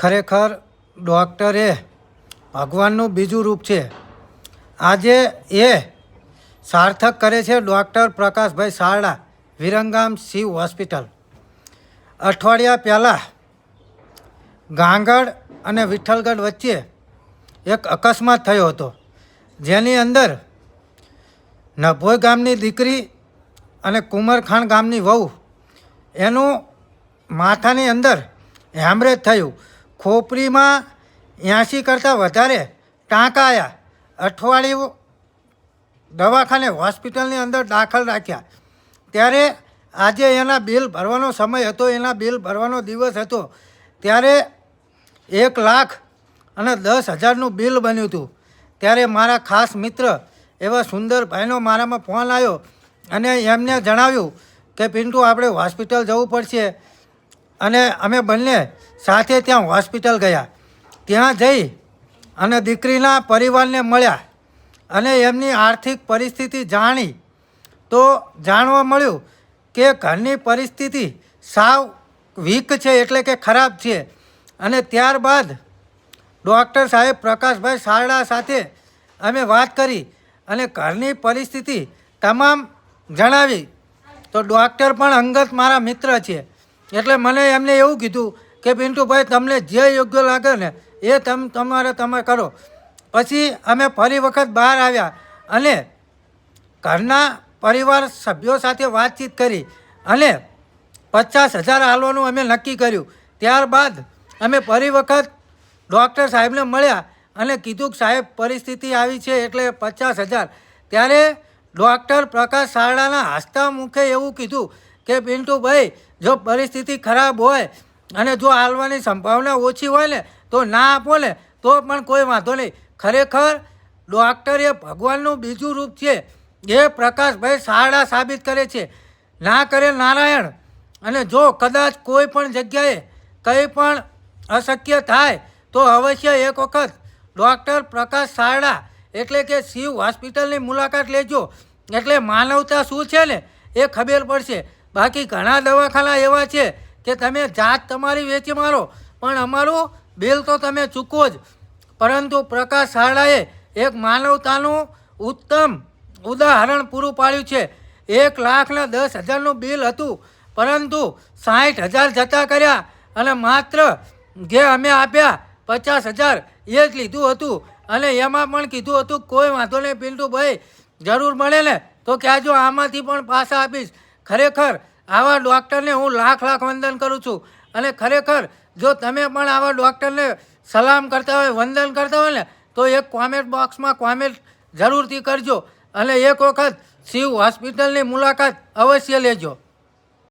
ખરેખર ડૉક્ટર એ ભગવાનનું બીજું રૂપ છે. આજે એ સાર્થક કરે છે ડૉક્ટર પ્રકાશભાઈ સારડા, વિરંગામ શિવ હોસ્પિટલ. અઠવાડિયા પહેલાં ગાંગડ અને વિઠ્ઠલગઢ વચ્ચે એક અકસ્માત થયો હતો, જેની અંદર નભોઈ ગામની દીકરી અને કુંમરખાણ ગામની વહુ એનું માથાની અંદર હેમરેજ થયું. ખોપરીમાં 80 કરતાં વધારે ટાંકા આવ્યા. અઠવાડિયું દવાખાને હોસ્પિટલની અંદર દાખલ રાખ્યા. ત્યારે આજે એના બિલ ભરવાનો સમય હતો, એના બિલ ભરવાનો દિવસ હતો. ત્યારે 1,10,000નું બિલ બન્યું હતું. ત્યારે મારા ખાસ મિત્ર એવા સુંદરભાઈનો મારામાં ફોન આવ્યો અને એમને જણાવ્યું કે પિન્ટુ, આપણે હોસ્પિટલ જવું પડશે. અને અમે બંને સાથે ત્યાં હોસ્પિટલ ગયા. ત્યાં જઈ અને દીકરીના પરિવારને મળ્યા અને એમની આર્થિક પરિસ્થિતિ જાણી તો જાણવા મળ્યું કે ઘરની પરિસ્થિતિ સાવ વીક છે, એટલે કે ખરાબ છે. અને ત્યારબાદ ડૉક્ટર સાહેબ પ્રકાશભાઈ સારડા સાથે અમે વાત કરી અને ઘરની પરિસ્થિતિ તમામ જણાવી. તો ડૉક્ટર પણ અંગત મારા મિત્ર છે, એટલે મને એમને એવું કીધું કે પિન્ટુભાઈ, તમને જે યોગ્ય લાગે ને એ તમે કરો. પછી અમે ફરી વખત બહાર આવ્યા અને ઘરના પરિવાર સભ્યો સાથે વાતચીત કરી અને 50,000 હાલવાનું અમે નક્કી કર્યું. ત્યારબાદ અમે ફરી વખત ડૉક્ટર સાહેબને મળ્યા અને કીધું કે સાહેબ, પરિસ્થિતિ આવી છે એટલે 50,000. ત્યારે ડૉક્ટર પ્રકાશ સારડાના હસતા મુખે એવું કીધું કે પિન્ટુભાઈ, જો પરિસ્થિતિ ખરાબ હોય અને જો હાલવાની સંભાવના ઓછી હોય ને તો ના આપો ને તો પણ કોઈ વાંધો નહીં. ખરેખર ડૉક્ટર એ ભગવાનનું બીજું રૂપ છે, એ પ્રકાશભાઈ સારડા સાબિત કરે છે. ના કરે નારાયણ. અને જો કદાચ કોઈ પણ જગ્યાએ કંઈ પણ અશક્ય થાય તો અવશ્ય એક વખત ડૉક્ટર પ્રકાશ સારડા એટલે કે શિવ હોસ્પિટલની મુલાકાત લેજો. એટલે માનવતા શું છે ને એ ખબર પડશે. બાકી ઘણા દવાખાના એવા છે કે તમે જાત તમારી વેચી મારો પણ અમારું બિલ તો તમે ચૂકવો જ. પરંતુ પ્રકાશ સારડાએ એક માનવતાનું ઉત્તમ ઉદાહરણ પૂરું પાડ્યું છે. 1,10,000નું બિલ હતું, પરંતુ 60,000 જતા કર્યા અને માત્ર જે અમે આપ્યા 50,000 એ જ લીધું હતું. અને એમાં પણ કીધું હતું કોઈ વાંધો નહીં પિન્ટુભાઈ, જરૂર મળે ને તો કહેજો, આમાંથી પણ પાછા આપીશ. ખરેખર આવા ડૉક્ટરને હું લાખ વંદન કરું છું. અને ખરેખર જો તમે પણ આવા ડૉક્ટરને સલામ કરતા હોય, વંદન કરતા હોય ને તો એક કોમેન્ટ બોક્સમાં કોમેન્ટ જરૂરથી કરજો અને એક વખત શિવ હોસ્પિટલની મુલાકાત અવશ્ય લેજો.